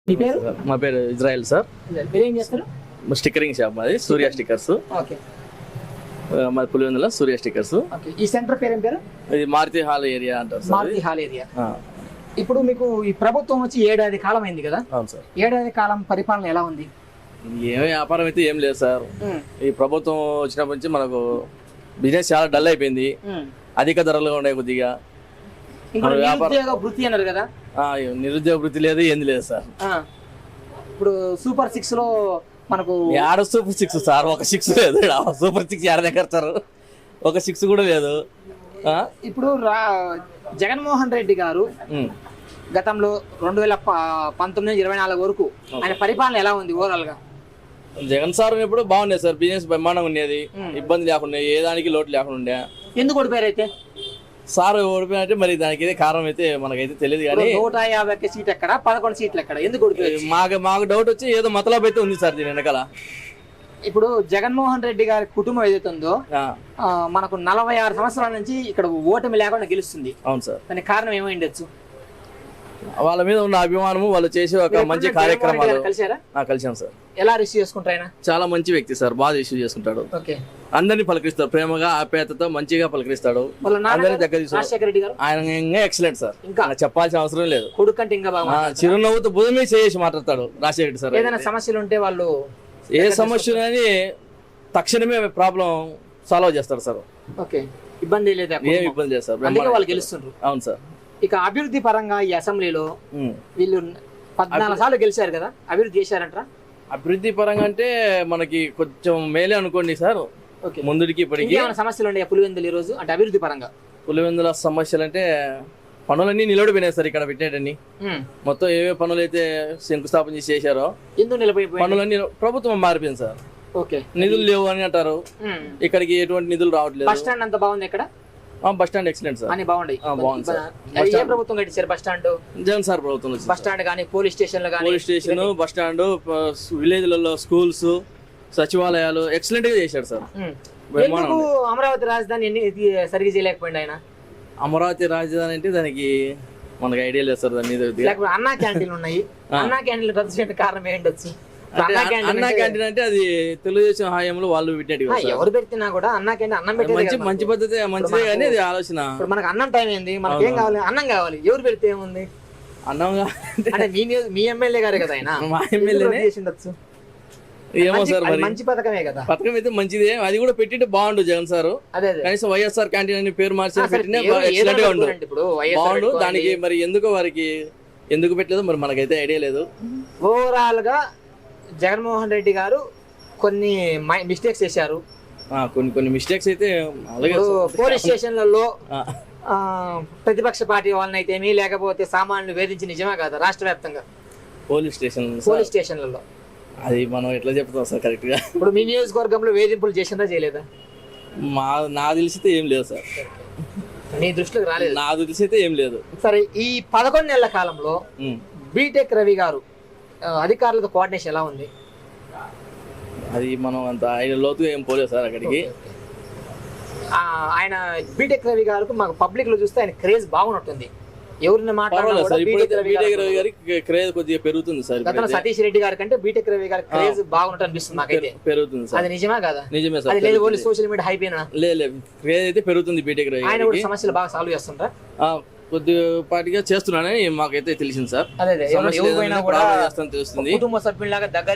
మీ పేరు? మా పేరు ఇజ్రాయెల్ సార్. మీరు ఏం చేస్తారు? స్టిక్కరింగ్ షాప్ మాది, సూర్య స్టిక్కర్స్. ఓకే మాది పులివెందుల సూర్య స్టిక్కర్స్. ఓకే. ఈ సెంటర్ పేరు ఏం పేరు? ఇది మారుతి హాల్ ఏరియా అంటారు సార్. Maruti hall area. ఇప్పుడు మీకు ఈ ప్రభుత్వం వచ్చి 7 ఏడాది కాలం అయింది కదా? అవును సార్. 7 ఏడాది కాలం పరిపాలన ఎలా ఉంది? ఏం వ్యాపారం అయితే ఏం లేదు సార్. ఈ ప్రభుత్వం వచ్చినప్పటి నుంచి మనకు బిజినెస్ చాలా డల్ అయిపోయింది. అధిక ధరలుగా ఉండే కొద్దిగా. నిరుద్యోగ వృత్తి అన్నారు కదా? నిరుద్యోగ వృత్తి లేదు, ఏంది లేదు సార్. ఇప్పుడు సూపర్ 6 లో మనకు ఆడ సూపర్ 6 సార్, ఒక 6 లేదు. సూపర్ 6 ఆడ దగ్గర ఒక 6 కూడా లేదు. ఇప్పుడు జగన్మోహన్ రెడ్డి గారు గతంలో 2019-24 వరకు ఆయన పరిపాలన ఎలా ఉంది ఓవరాల్ గా? జగన్ సార్ ఉన్నప్పుడు బాగుండేది సార్, బిజినెస్ బ్రహ్మాండంగా ఉండేది, ఇబ్బంది లేకుండా, ఏ దానికి లోటు లేకుండా ఉండే. ఎందుకు ఓడిపోయారు అయితే? సార్ ఓడిపోయినట్టే, మరి దానికి కారణం అయితే మనకైతే తెలియదు. కానీ 150 సీట్ ఎక్కడ, 11 సీట్లు ఎక్కడ, ఎందుకు ఓడిపోయారు? మాకు డౌట్ వచ్చి ఏదో మతలబ్ అయితే ఉంది సార్ దీని వెనకాల. ఇప్పుడు జగన్మోహన్ రెడ్డి గారి కుటుంబం ఏదైతే ఉందో మనకు 46 సంవత్సరాల నుంచి ఇక్కడ ఓటమి లేకుండా గెలుస్తుంది. అవును సార్. దానికి కారణం ఏమై ఉండొచ్చు? వాళ్ళ మీద ఉన్న అభిమానము, వాళ్ళు చేసే ఒక మంచి కార్యక్రమాలు. కలిసారా? కలిసాం సార్. ఎలా రిసీవ్ చేసుకుంటారు ఆయన? చాలా మంచి వ్యక్తి సార్, బాగా రిసీవ్ చేసుకుంటాడు. అందరినీ పలకరిస్తాడు, ప్రేమగా ఆప్యాయతతో మంచిగా పలకరిస్తాడు. అందరినీ దగ్గర తీసుకుంటాడు. ఆయన ఎక్సలెంట్ సార్, ఇంకా చెప్పాల్సిన అవసరం లేదు. కొడుకు అంటే ఇంకా బాగా చిరునవ్వుతో భుజమే చేసి మాట్లాడతాడు రాజశేఖర రెడ్డి సార్. ఏదైనా సమస్యలు ఉంటే వాళ్ళు ఏ సమస్య అని తక్షణమే ప్రాబ్లం సాల్వ్ చేస్తారు సార్. ఓకే, ఇబ్బంది లేదు, ఏం ఇబ్బంది లేదు సార్. వాళ్ళు గెలుస్తుండ్రు. అవును సార్. ఇక అభివృద్ధి పరంగా ఈ అసెంబ్లీలో వీళ్ళు 14 సార్లు గెలిచారు కదా, అభివృద్ధి చేశారంటారా? అభివృద్ధి పరంగా అంటే మనకి కొంచెం మేలే అనుకోండి సార్. ముందుకి ఇప్పటికి సమస్యలు ఉన్నాయి పులివెందులు ఈ రోజు అంటే అభివృద్ధి పరంగా? పులివెందుల సమస్యలు అంటే పనులన్నీ నిలబడిపోయినాయి సార్. ఇక్కడ పెట్టేటన్ని మొత్తం ఏవే పనులు అయితే శంకుస్థాపన చేసి చేశారో ఎందుకు నిలబడిపోయి పనులన్నీ ప్రభుత్వం మారిపోయింది సార్. ఓకే, నిధులు లేవు అని అంటారు. ఇక్కడికి ఎటువంటి నిధులు రావట్లేదు. బస్ స్టాండ్ అంత బాగుంది ఇక్కడ? బస్ స్టాండ్ ఎక్సలెంట్ సార్, అని బాగుంది. ఏ ప్రభుత్వం కట్టించారు బస్ స్టాండ్? జగన్ సార్ ప్రభుత్వం. బస్ స్టాండ్ కానీ పోలీస్ స్టేషన్ బస్ స్టాండ్, విలేజ్లలో స్కూల్స్, సచివాలయాలు ఎక్సలెంట్ గా చేశాడు సార్. అమరావతి రాజధాని సరిగ్గా చేయలేకపోయింది ఆయన. అమరావతి రాజధాని అంటే దానికి మనకి ఐడియా లేదు సార్. దాని మీద అన్నా క్యాంటీన్లు ఉన్నాయి, అన్నా క్యాంటీన్లు రద్దు చేయడానికి కారణం ఏంటొచ్చు? అన్నా క్యాంటీన్ అంటే అది తెలుగుదేశం హయాంలో వాళ్ళు పెట్టినట్టు. ఎవరు పెట్టినా కూడా అన్నా క్యాంటీన్ అన్నం పెట్టి మంచి పద్ధతి, మంచిదే. కానీ అది ఆలోచన. ఇప్పుడు మనకు అన్నం టైం ఏంది, మనకి ఏం కావాలి? అన్నం కావాలి. ఎవరు పెడితే ఏముంది? అన్నం అంటే మీ ఎమ్మెల్యే గారు కదా ఆయన. మా ఎమ్మెల్యేనే చేసిండొచ్చు. ఏమో సార్, మరి మంచి పథకమే కదా. పథకం అయితే మంచిదే, అది కూడా పెట్టింటే బాగుండు జగన్ సార్. కనీసం వైఎస్ఆర్ క్యాంటీన్ అని పేరు మార్చి పెట్టినా ఎక్సలెంట్ గా ఉండు, బాగుండు. దానికి మరి ఎందుకు వారికి ఎందుకు పెట్టలేదో మరి మనకైతే ఐడియా లేదు. ఓవరాల్ గా జగన్మోహన్ రెడ్డి గారు కొన్ని మిస్టేక్స్ చేశారు. కొన్ని మిస్టేక్స్ అయితే పోలీస్ స్టేషన్లలో ప్రతిపక్ష పార్టీ వాళ్ళని అయితేమి, లేకపోతే సామాన్యులు వేధించి నిజమే కదా రాష్ట్ర వ్యాప్తంగా పోలీస్ స్టేషన్లలో? అది మనం ఎట్లా చెప్తాం సార్ కరెక్ట్ గా? ఇప్పుడు మీ నియోజకవర్గంలో వేధింపులు చేసిందా చేయలేదా? నా తెలిసితే ఏం లేదు సార్. నీ దృష్టికి రాలేదు? నా తెలిసితే ఏం లేదు. సరే, ఈ 11 నెలల కాలంలో బీటెక్ రవి గారు అధికారులతో కోఆర్డినేషన్ ఎలా ఉంది? అది మనం అంత ఆయన లోతుగా ఏం పోలేదు సార్ అక్కడికి. ఆయన బీటెక్ రవి గారికి మాకు పబ్లిక్ లో చూస్తే ఆయన క్రేజ్ బాగున్నట్టుంది. ఎవరిని బీటెక్ రవి గారికి క్రేజ్ కొద్దిగా పెరుగుతుంది సార్. గతంలో సతీష్ రెడ్డి గారి కంటే బీటెక్ రవి గారి క్రేజ్ బాగున్నట్టు అనిపిస్తుంది నాకైతే. పెరుగుతుంది సార్. అది నిజమా కదా? నిజమే సార్. లేదు ఓన్లీ సోషల్ మీడియా హైప్ అయినా? లేదు, క్రేజ్ అయితే పెరుగుతుంది బీటెక్ రవి. ఆయన కూడా సమస్యలు బాగా సాల్వ్ చేస్తుంటారా? కొద్దిపాటిగా చేస్తున్నానని మాకైతే తెలిసింది సార్. తెలుస్తుంది. కుటుంబ సభ్యులాగా దగ్గర